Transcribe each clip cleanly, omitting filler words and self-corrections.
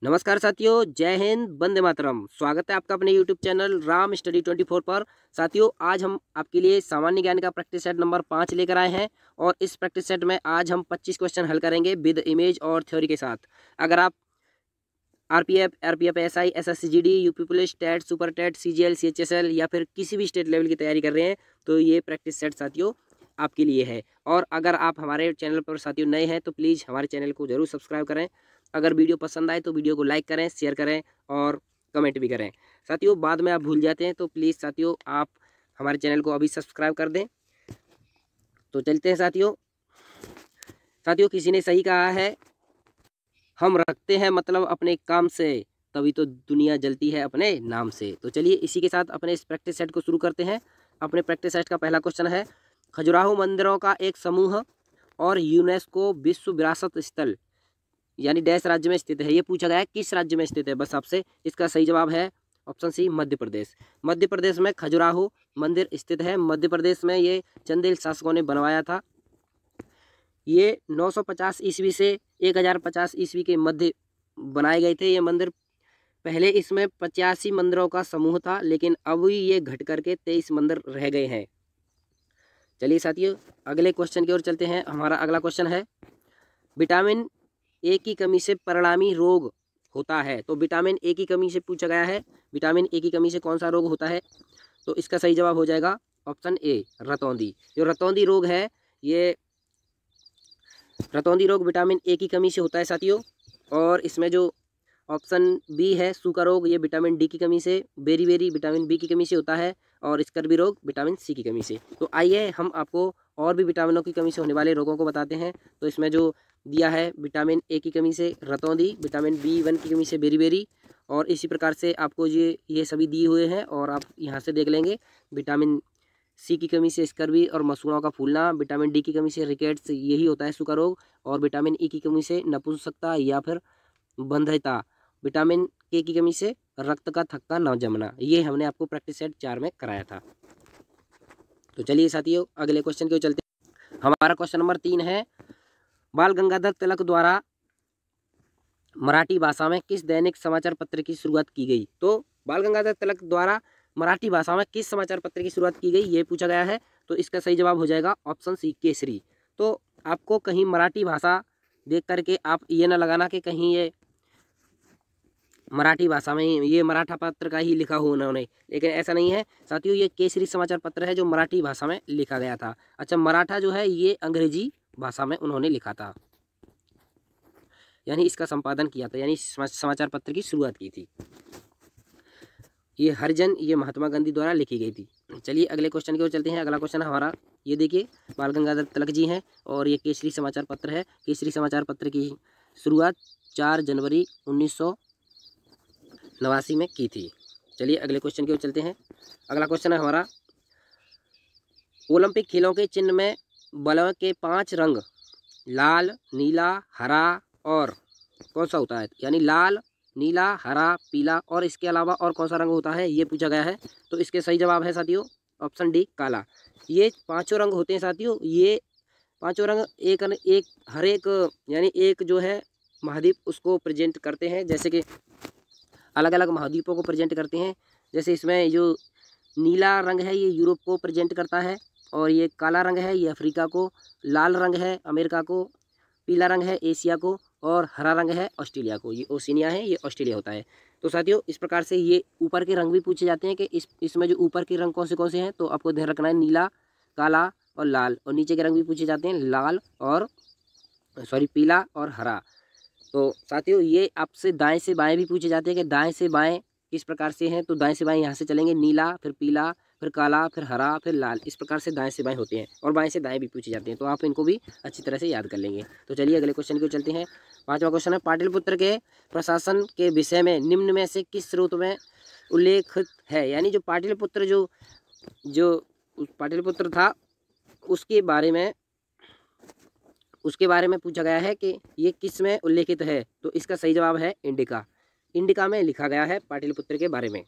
नमस्कार साथियों, जय हिंद, वंदे मातरम। स्वागत है आपका अपने YouTube चैनल राम स्टडी 24 पर। साथियों, आज हम आपके लिए सामान्य ज्ञान का प्रैक्टिस सेट नंबर 5 लेकर आए हैं और इस प्रैक्टिस सेट में आज हम 25 क्वेश्चन हल करेंगे विद इमेज और थ्योरी के साथ। अगर आप RPF SI SSC GD UP police TET super TET CGL CHSL या फिर किसी भी स्टेट लेवल की तैयारी कर रहे हैं तो ये प्रैक्टिस सेट साथियों आपके लिए है। और अगर आप हमारे चैनल पर साथियों नए हैं तो प्लीज़ हमारे चैनल को जरूर सब्सक्राइब करें। अगर वीडियो पसंद आए तो वीडियो को लाइक करें, शेयर करें और कमेंट भी करें। साथियों, बाद में आप भूल जाते हैं तो प्लीज़ साथियों आप हमारे चैनल को अभी सब्सक्राइब कर दें। तो चलते हैं साथियों। किसी ने सही कहा है, हम रखते हैं मतलब अपने काम से, तभी तो दुनिया जलती है अपने नाम से। तो चलिए इसी के साथ अपने इस प्रैक्टिस सेट को शुरू करते हैं। अपने प्रैक्टिस सेट का पहला क्वेश्चन है, खजुराहो मंदिरों का एक समूह और यूनेस्को विश्व विरासत स्थल यानी डैश राज्य में स्थित है। ये पूछा गया है किस राज्य में स्थित है बस आपसे। इसका सही जवाब है ऑप्शन सी, मध्य प्रदेश। मध्य प्रदेश में खजुराहो मंदिर स्थित है। मध्य प्रदेश में ये चंदेल शासकों ने बनवाया था। ये 950 ईस्वी से 1050 ईस्वी के मध्य बनाए गए थे ये मंदिर। पहले इसमें 85 मंदिरों का समूह था, लेकिन अब ये घट करके 23 मंदिर रह गए हैं। चलिए साथियों अगले क्वेश्चन की ओर चलते हैं। हमारा अगला क्वेश्चन है, विटामिन ए की कमी से परिणामी रोग होता है। तो विटामिन ए की कमी से पूछा गया है, विटामिन ए की कमी से कौन सा रोग होता है। तो इसका सही जवाब हो जाएगा ऑप्शन ए, रतौंधी। जो रतौंधी रोग है, ये रतौंधी रोग विटामिन ए की कमी से होता है साथियों। और इसमें जो ऑप्शन बी है, सूखा रोग, ये विटामिन डी की कमी से, बेरी विटामिन बी की कमी से होता है, और स्कर्वी रोग विटामिन सी की कमी से। तो आइए हम आपको और भी विटामिनों की कमी से होने वाले रोगों को बताते हैं। तो इसमें जो दिया है, विटामिन ए की कमी से रतौंधी, विटामिन B1 की कमी से बेरी, और इसी प्रकार से आपको ये सभी दिए हुए हैं और आप यहाँ से देख लेंगे। विटामिन सी की कमी से स्कर्वी और मसूड़ों का फूलना, विटामिन डी की कमी से रिकेट्स, यही होता है सूखा रोग, और विटामिन ई की कमी से नपुंसकता या फिर बंध्यता, विटामिन के की कमी से रक्त का थक्का न जमना। ये हमने आपको प्रैक्टिस सेट 4 में कराया था। तो चलिए साथियों अगले क्वेश्चन की ओर चलते हैं। हमारा क्वेश्चन नंबर 3 है, बाल गंगाधर तिलक द्वारा मराठी भाषा में किस दैनिक समाचार पत्र की शुरुआत की गई। तो बाल गंगाधर तिलक द्वारा मराठी भाषा में किस समाचार पत्र की शुरुआत की गई, ये पूछा गया है। तो इसका सही जवाब हो जाएगा ऑप्शन सी, केसरी। तो आपको कहीं मराठी भाषा देख करके आप ये ना लगाना कि कहीं ये मराठी भाषा में ये मराठा पत्र का ही लिखा हो उन्होंने, लेकिन ऐसा नहीं है साथियों। ये केसरी समाचार पत्र है जो मराठी भाषा में लिखा गया था। अच्छा, मराठा जो है ये अंग्रेजी भाषा में उन्होंने लिखा था, यानी इसका संपादन किया था, यानी समाचार पत्र की शुरुआत की थी। ये हरिजन, ये महात्मा गांधी द्वारा लिखी गई थी। चलिए अगले क्वेश्चन की ओर चलते हैं। अगला क्वेश्चन हमारा ये देखिए, बाल गंगाधर तिलक जी हैं और ये केसरी समाचार पत्र है। केसरी समाचार पत्र की शुरुआत 4 जनवरी 1989 में की थी। चलिए अगले क्वेश्चन की ओर चलते हैं। अगला क्वेश्चन है हमारा, ओलंपिक खेलों के चिन्ह में बलों के 5 रंग लाल, नीला, हरा और कौन सा होता है, यानी लाल, नीला, हरा, पीला और इसके अलावा और कौन सा रंग होता है, ये पूछा गया है। तो इसके सही जवाब है साथियों ऑप्शन डी, काला। ये 5 रंग होते हैं साथियों। ये 5 रंग एक हर एक यानी एक जो है महाद्वीप उसको प्रेजेंट करते हैं, जैसे कि अलग अलग महाद्वीपों को प्रेजेंट करते हैं। जैसे इसमें जो नीला रंग है ये यूरोप को प्रेजेंट करता है, और ये काला रंग है ये अफ्रीका को, लाल रंग है अमेरिका को, पीला रंग है एशिया को, और हरा रंग है ऑस्ट्रेलिया को। ये ओशिनिया है, ये ऑस्ट्रेलिया होता है। तो साथियों इस प्रकार से ये ऊपर के रंग भी पूछे जाते हैं कि इसमें जो ऊपर के रंग कौन से हैं, तो आपको ध्यान रखना है नीला, काला और लाल। और नीचे के रंग भी पूछे जाते हैं, लाल और पीला और हरा। तो साथियों ये आपसे दाएं से बाएं भी पूछे जाते हैं कि दाएं से बाएं किस प्रकार से हैं। तो दाएं से बाएं यहाँ से चलेंगे, नीला, फिर पीला, फिर काला, फिर हरा, फिर लाल, इस प्रकार से दाएं से बाएं होते हैं। और बाएं से दाएं भी पूछे जाते हैं, तो आप इनको भी अच्छी तरह से याद कर लेंगे। तो चलिए अगले क्वेश्चन की ओर चलते हैं। 5वां क्वेश्चन है, पाटलिपुत्र के प्रशासन के विषय में निम्न में से किस स्रोत में उल्लेखित है। यानी जो पाटलिपुत्र जो पाटलिपुत्र था उसके बारे में पूछा गया है कि ये किस में उल्लेखित है। तो इसका सही जवाब है इंडिका। इंडिका में लिखा गया है पाटलिपुत्र के बारे में।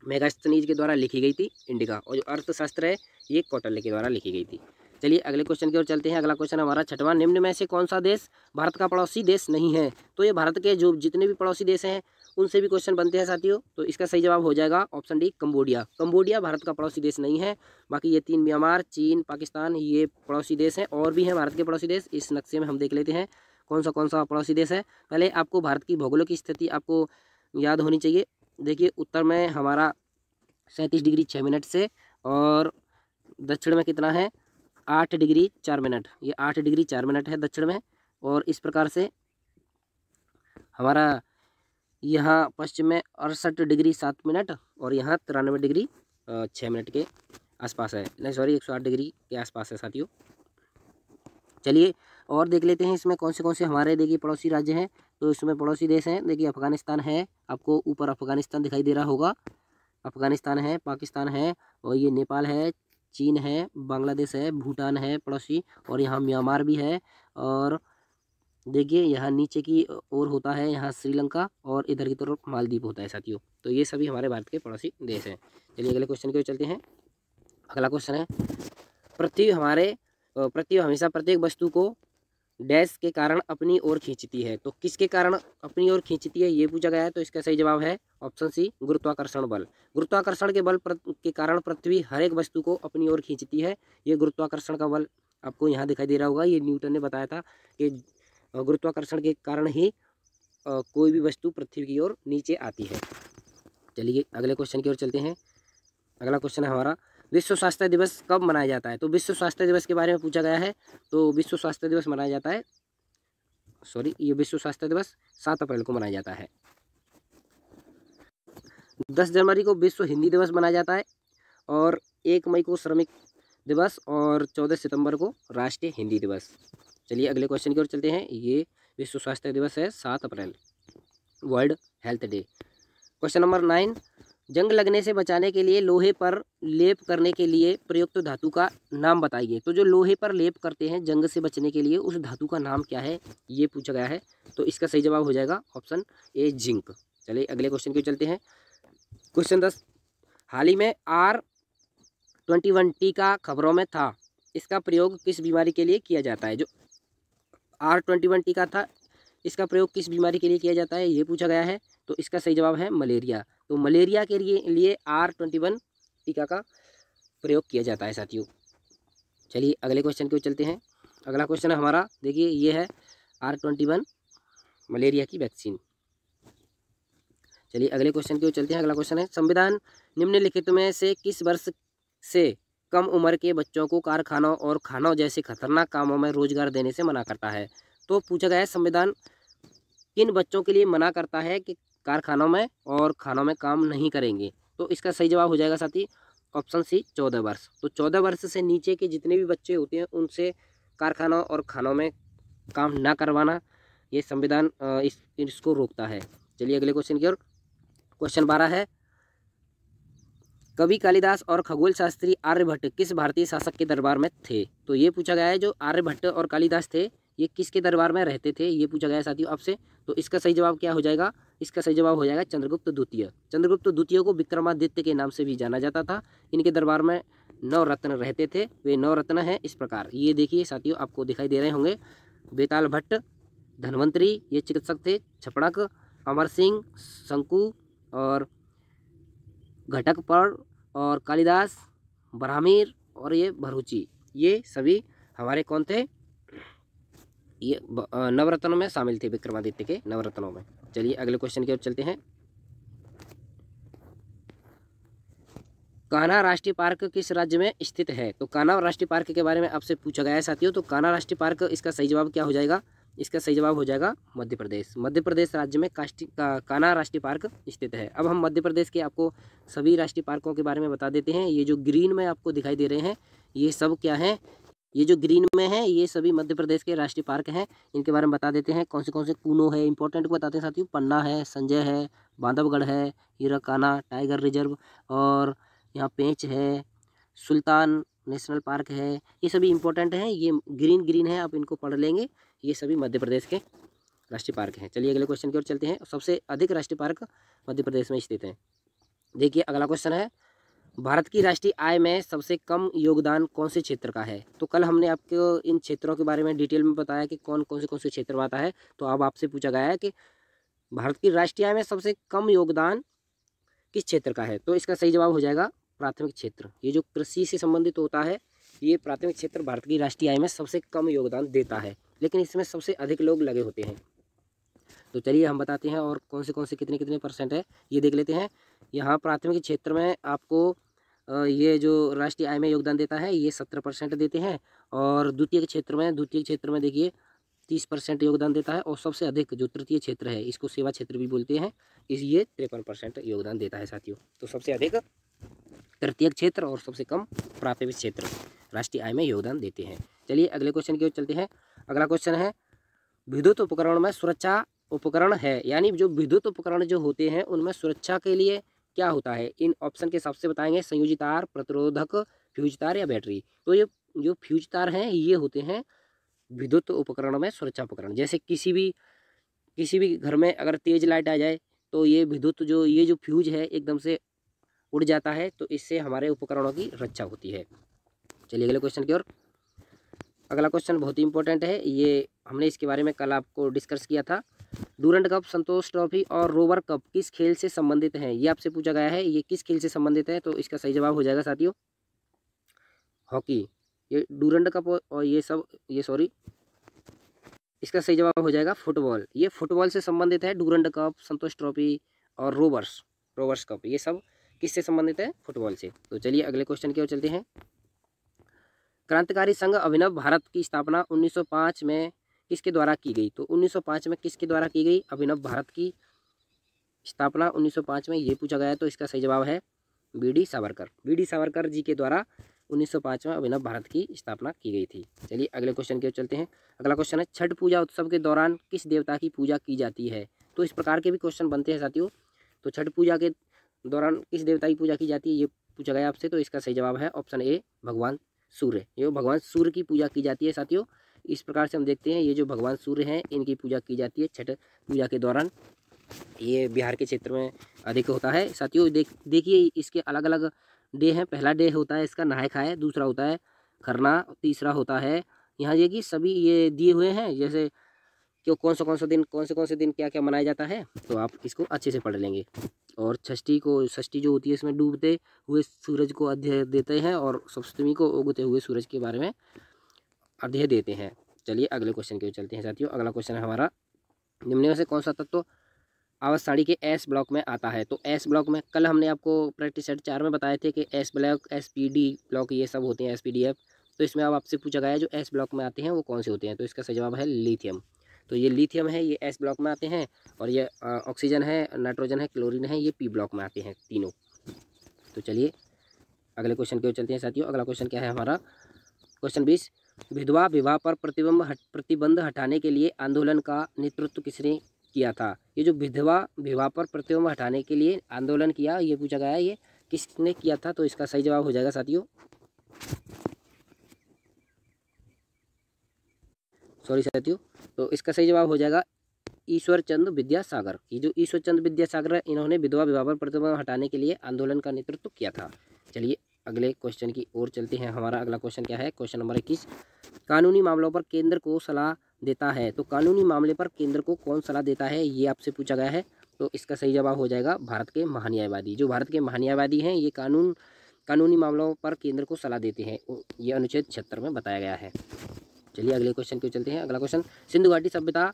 मेगास्थनीज के द्वारा लिखी गई थी इंडिका। और जो अर्थशास्त्र है ये कौटिल्य के द्वारा लिखी गई थी। चलिए अगले क्वेश्चन की ओर चलते हैं। अगला क्वेश्चन हमारा छठवां, निम्न में से कौन सा देश भारत का पड़ोसी देश नहीं है? तो ये भारत के जो जितने भी पड़ोसी देश हैं उनसे भी क्वेश्चन बनते हैं साथियों। तो इसका सही जवाब हो जाएगा option D, Cambodia. Cambodia Bharat का पड़ोसी देश नहीं है। बाकी ये 3 म्यांमार, चीन, पाकिस्तान ये पड़ोसी देश हैं। और भी हैं भारत के पड़ोसी देश, इस नक्शे में हम देख लेते हैं कौन सा पड़ोसी देश है। पहले आपको भारत की भौगोलिक स्थिति आपको याद होनी चाहिए। देखिए उत्तर में हमारा 37 डिग्री 6 मिनट से, और दक्षिण में कितना है 8 डिग्री 4 मिनट। ये 8 डिग्री 4 मिनट है दक्षिण में। और इस प्रकार से हमारा यहाँ पश्चिम में 68 डिग्री 7 मिनट, और यहाँ 93 डिग्री 6 मिनट के आसपास है। नहीं सॉरी 108 डिग्री के आसपास है साथियों। चलिए और देख लेते हैं इसमें कौन से हमारे देखिए पड़ोसी राज्य हैं। तो इसमें पड़ोसी देश हैं, देखिए अफगानिस्तान है, आपको ऊपर अफगानिस्तान दिखाई दे रहा होगा। अफगानिस्तान है, पाकिस्तान है, और ये नेपाल है, चीन है, बांग्लादेश है, भूटान है पड़ोसी, और यहाँ म्यांमार भी है। और देखिए यहाँ नीचे की ओर होता है यहाँ श्रीलंका, और इधर की तरफ मालदीव होता है साथियों। तो ये सभी हमारे भारत के पड़ोसी देश हैं। चलिए अगले क्वेश्चन की ओर चलते हैं। अगला क्वेश्चन है, पृथ्वी हमेशा प्रत्येक वस्तु को डैश के कारण अपनी ओर खींचती है। तो किसके कारण अपनी ओर खींचती है ये पूछा गया है। तो इसका सही जवाब है ऑप्शन सी, गुरुत्वाकर्षण बल। गुरुत्वाकर्षण के बल के कारण पृथ्वी हर एक वस्तु को अपनी ओर खींचती है। ये गुरुत्वाकर्षण का बल आपको यहाँ दिखाई दे रहा होगा। ये न्यूटन ने बताया था कि गुरुत्वाकर्षण के कारण ही कोई भी वस्तु पृथ्वी की ओर नीचे आती है। चलिए अगले क्वेश्चन की ओर चलते हैं। अगला क्वेश्चन है हमारा, विश्व स्वास्थ्य दिवस कब मनाया जाता है? तो विश्व स्वास्थ्य दिवस के बारे में पूछा गया है। तो विश्व स्वास्थ्य दिवस मनाया जाता है, ये विश्व स्वास्थ्य दिवस 7 अप्रैल को मनाया जाता है। 10 जनवरी को विश्व हिंदी दिवस मनाया जाता है, और 1 मई को श्रमिक दिवस, और 14 सितंबर को राष्ट्रीय हिंदी दिवस। चलिए अगले क्वेश्चन की ओर चलते हैं। ये विश्व स्वास्थ्य दिवस है 7 अप्रैल, world health day. Question number 9, जंग लगने से बचाने के लिए लोहे पर लेप करने के लिए प्रयुक्त धातु का नाम बताइए। तो जो लोहे पर लेप करते हैं जंग से बचने के लिए, उस धातु का नाम क्या है ये पूछा गया है। तो इसका सही जवाब हो जाएगा ऑप्शन ए, जिंक। चलिए अगले क्वेश्चन की चलते हैं। क्वेश्चन 10, हाल ही में R21 टीका खबरों में था, इसका प्रयोग किस बीमारी के लिए किया जाता है? जो R21 टीका था इसका प्रयोग किस बीमारी के लिए किया जाता है ये पूछा गया है। तो इसका सही जवाब है मलेरिया। तो मलेरिया के लिए R21 टीका का प्रयोग किया जाता है साथियों। चलिए अगले क्वेश्चन की ओर चलते हैं। अगला क्वेश्चन है हमारा, देखिए ये है R21 मलेरिया की वैक्सीन। चलिए अगले क्वेश्चन की ओर चलते हैं। अगला क्वेश्चन है, संविधान निम्नलिखित में से किस वर्ष से कम उम्र के बच्चों को कारखानों और खानों जैसे खतरनाक कामों में रोजगार देने से मना करता है? तो पूछा गया है संविधान किन बच्चों के लिए मना करता है कि कारखानों में और खानों में काम नहीं करेंगे? तो इसका सही जवाब हो जाएगा साथी ऑप्शन सी, 14 वर्ष। तो 14 वर्ष से नीचे के जितने भी बच्चे होते हैं उनसे कारखानों और खानों में काम ना करवाना, ये संविधान इसको रोकता है। चलिए अगले क्वेश्चन की ओर। क्वेश्चन 12 है, कवि कालिदास और खगोल शास्त्री आर्यभट्ट किस भारतीय शासक के दरबार में थे? तो ये पूछा गया है, जो आर्यभट्ट और कालिदास थे ये किसके दरबार में रहते थे ये पूछा गया है साथियों आपसे। तो इसका सही जवाब क्या हो जाएगा? इसका सही जवाब हो जाएगा चंद्रगुप्त द्वितीय। चंद्रगुप्त द्वितीय को विक्रमादित्य के नाम से भी जाना जाता था। इनके दरबार में 9 रत्न रहते थे। वे 9 रत्न हैं इस प्रकार, ये देखिए साथियों आपको दिखाई दे रहे होंगे। बेताल भट्ट, धन्वंतरी ये चिकित्सक थे, छपड़क, अमर सिंह, शंकु और घटकपर्ण, और कालिदास, ब्राह्मीर और ये भरूची, ये सभी हमारे कौन थे? ये नवरत्नों में शामिल थे, विक्रमादित्य के नवरत्नों में। चलिए अगले क्वेश्चन की ओर चलते हैं। कान्हा राष्ट्रीय पार्क किस राज्य में स्थित है? तो कान्हा राष्ट्रीय पार्क के बारे में आपसे पूछा गया है साथियों। तो कान्हा राष्ट्रीय पार्क, इसका सही जवाब क्या हो जाएगा? इसका सही जवाब हो जाएगा मध्य प्रदेश। मध्य प्रदेश राज्य में कान्हा राष्ट्रीय पार्क स्थित है। अब हम मध्य प्रदेश के आपको सभी राष्ट्रीय पार्कों के बारे में बता देते हैं। ये जो ग्रीन में आपको दिखाई दे रहे हैं ये सब क्या है? ये जो ग्रीन में है ये सभी मध्य प्रदेश के राष्ट्रीय पार्क हैं। इनके बारे में बता देते हैं कौन से कूनो है, इंपॉर्टेंट को बताते हैं साथियों। पन्ना है, संजय है, बांधवगढ़ है, हीराकाना टाइगर रिजर्व, और यहाँ पेंच है, सुल्तान नेशनल पार्क है। ये सभी इंपॉर्टेंट हैं, ये ग्रीन है, आप इनको पढ़ लेंगे। ये सभी मध्य प्रदेश के राष्ट्रीय पार्क हैं। चलिए अगले क्वेश्चन की ओर चलते हैं। सबसे अधिक राष्ट्रीय पार्क मध्य प्रदेश में स्थित हैं। देखिए अगला क्वेश्चन है, भारत की राष्ट्रीय आय में सबसे कम योगदान कौन से क्षेत्र का है? तो कल हमने आपको इन क्षेत्रों के बारे में डिटेल में बताया कि कौन कौन से क्षेत्र में आता है। तो अब आपसे पूछा गया है कि भारत की राष्ट्रीय आय में सबसे कम योगदान किस क्षेत्र का है? तो इसका सही जवाब हो जाएगा प्राथमिक क्षेत्र। ये जो कृषि से संबंधित होता है, ये प्राथमिक क्षेत्र भारत की राष्ट्रीय आय में सबसे कम योगदान देता है, लेकिन इसमें सबसे अधिक लोग लगे होते हैं। तो चलिए हम बताते हैं और कौन से कितने कितने परसेंट है ये देख लेते हैं। यहाँ प्राथमिक क्षेत्र में आपको ये जो राष्ट्रीय आय में योगदान देता है ये 17% देते हैं, और द्वितीय क्षेत्र में देखिए 30% योगदान देता है, और सबसे अधिक जो तृतीय क्षेत्र है, इसको सेवा क्षेत्र भी बोलते हैं, इस ये 53% योगदान देता है साथियों। तो सबसे अधिक तृतीय क्षेत्र और सबसे कम प्राथमिक क्षेत्र राष्ट्रीय आय में योगदान देते हैं। चलिए अगले क्वेश्चन की ओर चलते हैं। अगला क्वेश्चन है, विद्युत उपकरण में सुरक्षा उपकरण है, यानी जो विद्युत उपकरण जो होते हैं उनमें सुरक्षा के लिए क्या होता है? इन ऑप्शन के हिसाब से बताएंगे। संयोजी तार, प्रतिरोधक, फ्यूज तार या बैटरी। तो ये जो फ्यूज तार हैं ये होते हैं विद्युत उपकरण में सुरक्षा उपकरण। जैसे किसी भी घर में अगर तेज लाइट आ जाए तो ये विद्युत जो ये जो फ्यूज है एकदम से उड़ जाता है, तो इससे हमारे उपकरणों की रक्षा होती है। चलिए अगले क्वेश्चन की ओर। अगला क्वेश्चन बहुत ही इंपॉर्टेंट है, ये हमने इसके बारे में कल आपको डिस्कस किया था। डूरंड कप, संतोष ट्रॉफी और रोवर कप किस खेल से संबंधित हैं? ये आपसे पूछा गया है, ये किस खेल से संबंधित है? तो इसका सही जवाब हो जाएगा साथियों हॉकी। ये डूरंड कप और इसका सही जवाब हो जाएगा फुटबॉल। ये फुटबॉल से संबंधित है। डूरंड कप, संतोष ट्रॉफी और रोवर्स कप, ये सब किससे संबंधित है? फुटबॉल से। तो चलिए अगले क्वेश्चन की ओर चलते हैं। क्रांतिकारी संघ अभिनव भारत की स्थापना 1905 में किसके द्वारा की गई? तो 1905 में किसके द्वारा की गई अभिनव भारत की स्थापना 1905 में? ये पूछा गया है। तो इसका सही जवाब है बी.डी. सावरकर जी के द्वारा 1905 में अभिनव भारत की स्थापना की गई थी। चलिए अगले क्वेश्चन की ओर चलते हैं। अगला क्वेश्चन है, छठ पूजा उत्सव के दौरान किस देवता की पूजा की जाती है? तो इस प्रकार के भी क्वेश्चन बनते हैं साथियों। तो छठ पूजा के दौरान किस देवता की पूजा की जाती है ये पूछा गया आपसे। तो इसका सही जवाब है ऑप्शन ए, भगवान सूर्य। ये भगवान सूर्य की पूजा की जाती है साथियों। इस प्रकार से हम देखते हैं ये जो भगवान सूर्य हैं इनकी पूजा की जाती है छठ पूजा के दौरान। ये बिहार के क्षेत्र में अधिक होता है साथियों। देखिए इसके अलग अलग डे हैं। पहला डे होता है इसका नहाय खाए, दूसरा होता है खरना, तीसरा होता है यहाँ ये कि सभी ये दिए हुए हैं, जैसे कि कौन से दिन क्या क्या मनाया जाता है। तो आप इसको अच्छे से पढ़ लेंगे। और षष्ठी जो होती है इसमें डूबते हुए सूरज को अर्घ्य देते हैं, और सप्तमी को उगते हुए सूरज के बारे में अर्घ्य देते हैं। चलिए अगले क्वेश्चन की ओर चलते हैं साथियों। अगला क्वेश्चन है हमारा, निम्न में से कौन सा तत्व आवास सारणी के एस ब्लॉक में आता है? तो एस ब्लॉक में कल हमने आपको प्रैक्टिस सेट 4 में बताए थे कि एस ब्लॉक, SPD ब्लॉक ये सब होते हैं, SPDF। तो इसमें अब आपसे पूछा गया है जो एस ब्लॉक में आते हैं वो कौन से होते हैं? तो इसका सही जवाब है लिथियम। तो ये लिथियम है, ये एस ब्लॉक में आते हैं, और ये ऑक्सीजन है, नाइट्रोजन है, क्लोरीन है, ये P ब्लॉक में आते हैं तीनों। तो चलिए अगले क्वेश्चन की ओर चलते हैं साथियों। अगला क्वेश्चन क्या है हमारा, क्वेश्चन 20, विधवा विवाह पर प्रतिबंध हटाने के लिए आंदोलन का नेतृत्व किसने किया था? ये जो विधवा विवाह पर प्रतिबंध हटाने के लिए आंदोलन किया ये पूछा गया है, ये किसने किया था? तो इसका सही जवाब हो जाएगा साथियों तो इसका सही जवाब हो जाएगा ईश्वर चंद्र विद्यासागर। ये जो ईश्वर चंद्र विद्यासागर है इन्होंने विधवा विवाह पर प्रतिबंध हटाने के लिए आंदोलन का नेतृत्व किया था। चलिए अगले क्वेश्चन की ओर चलते हैं। हमारा अगला क्वेश्चन क्या है, क्वेश्चन नंबर 21, कानूनी मामलों पर केंद्र को सलाह देता है। तो कानूनी मामले पर केंद्र को कौन सलाह देता है ये आपसे पूछा गया है। तो इसका सही जवाब हो जाएगा भारत के महान्यायवादी। जो भारत के महान्यायवादी हैं ये कानूनी मामलों पर केंद्र को सलाह देते हैं, ये अनुच्छेद 76 में बताया गया है। चलिए अगले क्वेश्चन की चलते हैं। अगला क्वेश्चन, सिंधु घाटी सभ्यता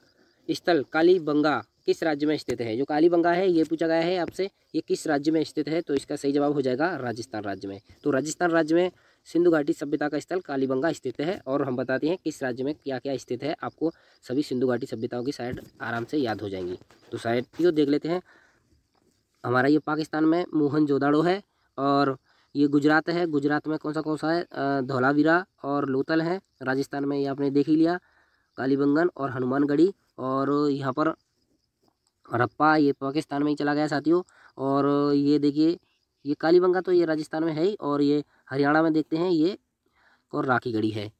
स्थल कालीबंगा किस राज्य में स्थित है? जो कालीबंगा है ये पूछा गया है आपसे, ये किस राज्य में स्थित है? तो इसका सही जवाब हो जाएगा राजस्थान राज्य में। तो राजस्थान राज्य में सिंधु घाटी सभ्यता का स्थल कालीबंगा स्थित है। और हम बताते हैं किस राज्य में क्या क्या स्थित है, आपको सभी सिंधु घाटी सभ्यताओं की साइड आराम से याद हो जाएंगी। तो साइड को देख लेते हैं। हमारा ये पाकिस्तान में मोहनजोदाड़ो है, और ये गुजरात है। गुजरात में कौन सा है, धौलावीरा और लोथल है। राजस्थान में ये आपने देख ही लिया, कालीबंगन और हनुमानगढ़ी। और यहाँ पर हड़प्पा ये पाकिस्तान में ही चला गया साथियों। और ये देखिए ये कालीबंगा तो ये राजस्थान में है ही, और ये हरियाणा में देखते हैं ये और राखीगढ़ी है।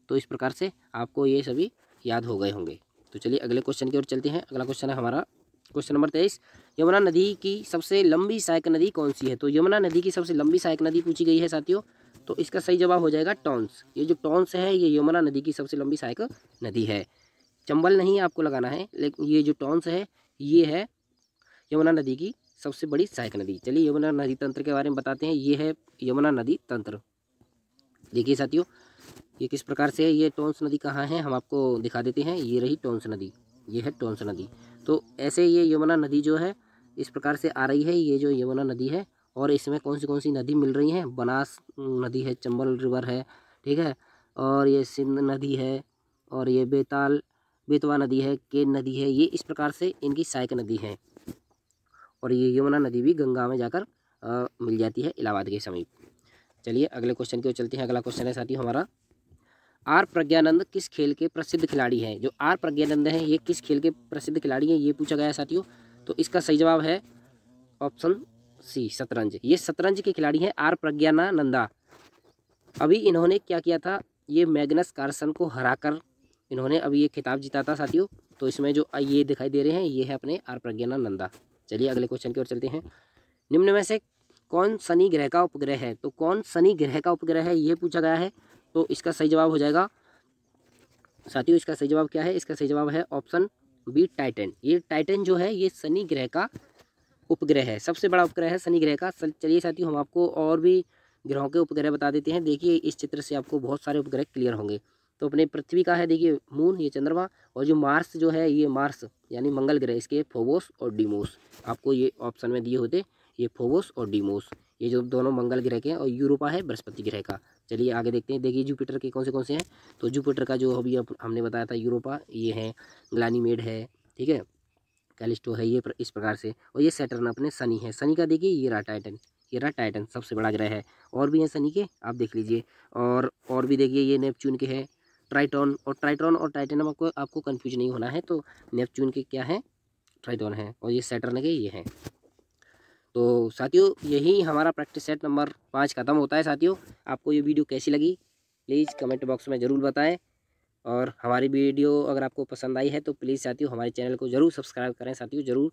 तो इस प्रकार से आपको ये सभी याद हो गए होंगे। तो चलिए अगले क्वेश्चन की ओर चलते हैं। अगला क्वेश्चन है हमारा क्वेश्चन नंबर 23, यमुना नदी की सबसे लंबी सहायक नदी कौन सी है? तो यमुना नदी की सबसे लंबी सहायक नदी पूछी गई है साथियों, तो इसका सही जवाब हो जाएगा टॉन्स। ये जो टॉन्स है ये यमुना नदी की सबसे लंबी सहायक नदी है। चंबल नहीं आपको लगाना है, लेकिन ये जो टॉन्स है ये है यमुना नदी की सबसे बड़ी सहायक नदी। चलिए यमुना नदी तंत्र के बारे में बताते हैं। ये है यमुना नदी तंत्र। देखिए साथियों ये किस प्रकार से है। ये टॉन्स नदी कहाँ है हम आपको दिखा देते हैं। ये रही टॉन्स नदी, ये है टॉन्स नदी। तो ऐसे ये यमुना नदी जो है इस प्रकार से आ रही है। ये जो यमुना नदी है और इसमें कौन सी नदी मिल रही हैं? बनास नदी है, चंबल रिवर है, ठीक है, और ये सिंध नदी है, और ये बेतवा नदी है, केन नदी है। ये इस प्रकार से इनकी सहायक नदी है। और ये यमुना नदी भी गंगा में जाकर मिल जाती है इलाहाबाद के समीप। चलिए अगले क्वेश्चन की ओर चलते हैं। अगला क्वेश्चन है साथियों हमारा, आर प्रज्ञानंद किस खेल के प्रसिद्ध खिलाड़ी हैं? जो आर प्रज्ञानंद हैं ये किस खेल के प्रसिद्ध खिलाड़ी हैं ये पूछा गया है साथियों। तो इसका सही जवाब है ऑप्शन सी, शतरंज। ये शतरंज के खिलाड़ी हैं आर प्रज्ञानंदा। अभी इन्होंने क्या किया था, ये मैग्नस कार्लसन को हराकर इन्होंने अभी ये खिताब जीता था साथियों। तो इसमें जो ये दिखाई दे रहे हैं ये है अपने आर प्रज्ञानंदा। चलिए अगले क्वेश्चन की ओर चलते हैं। निम्न में से कौन शनि ग्रह का उपग्रह है? तो कौन शनि ग्रह का उपग्रह है ये पूछा गया है। तो इसका सही जवाब हो जाएगा साथियों, इसका सही जवाब क्या है? इसका सही जवाब है ऑप्शन बी, टाइटन। ये टाइटन जो है ये शनि ग्रह का उपग्रह है, सबसे बड़ा उपग्रह है शनि ग्रह का। चलिए साथियों हम आपको और भी ग्रहों के उपग्रह बता देते हैं। देखिए इस चित्र से आपको बहुत सारे उपग्रह क्लियर होंगे। तो अपने पृथ्वी का है देखिए मून, ये चंद्रमा, और जो मार्स जो है ये मार्स यानी मंगल ग्रह, इसके फोबोस और डीमोस आपको ये ऑप्शन में दिए होते, ये फोबोस और डीमोस, ये जो दोनों मंगल ग्रह के हैं, और यूरोपा है बृहस्पति ग्रह का। चलिए आगे देखते हैं। देखिए जुपिटर के कौन से हैं। तो जुपिटर का जो अभी हमने बताया था यूरोपा, ये है, ग्लानीमेड है, ठीक है, कैलिस्टो है, ये इस प्रकार से। और ये सैटर्न अपने शनि है। शनि का देखिए ये रहा टाइटन, ये रहा टाइटन सबसे बड़ा ग्रह है। और भी हैं शनि के, आप देख लीजिए। और भी देखिए ये नेपच्यून के हैं, ट्राइटॉन और टाइटन आपको कंफ्यूज नहीं होना है। तो नेपच्यून के क्या है, ट्राइटॉन है, और ये सैटर्न के ये हैं। तो साथियों यही हमारा प्रैक्टिस सेट नंबर 5 ख़त्म होता है। साथियों आपको ये वीडियो कैसी लगी प्लीज़ कमेंट बॉक्स में ज़रूर बताएं। और हमारी वीडियो अगर आपको पसंद आई है तो प्लीज़ साथियों हमारे चैनल को ज़रूर सब्सक्राइब करें साथियों, ज़रूर।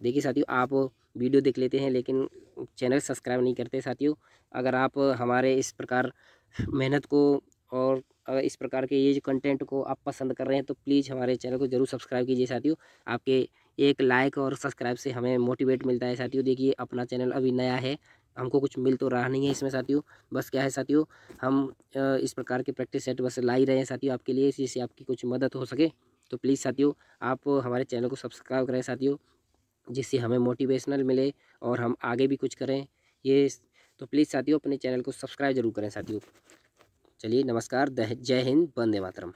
देखिए साथियों आप वीडियो देख लेते हैं लेकिन चैनल सब्सक्राइब नहीं करते साथियों। अगर आप हमारे इस प्रकार मेहनत को और अगर इस प्रकार के ये जो कंटेंट को आप पसंद कर रहे हैं तो प्लीज़ हमारे चैनल को ज़रूर सब्सक्राइब कीजिए साथियों। आपके एक लाइक और सब्सक्राइब से हमें मोटिवेट मिलता है साथियों। देखिए अपना चैनल अभी नया है, हमको कुछ मिल तो रहा नहीं है इसमें साथियों। बस क्या है साथियों, हम इस प्रकार के प्रैक्टिस सेट बस ला ही रहे हैं साथियों आपके लिए, जिससे आपकी कुछ मदद हो सके। तो प्लीज़ साथियों आप हमारे चैनल को सब्सक्राइब करें साथियों, जिससे हमें मोटिवेशनल मिले और हम आगे भी कुछ करें। ये तो प्लीज़ साथियों अपने चैनल को सब्सक्राइब जरूर करें साथियों। चलिए नमस्कार, जय हिंद, वंदे मातरम।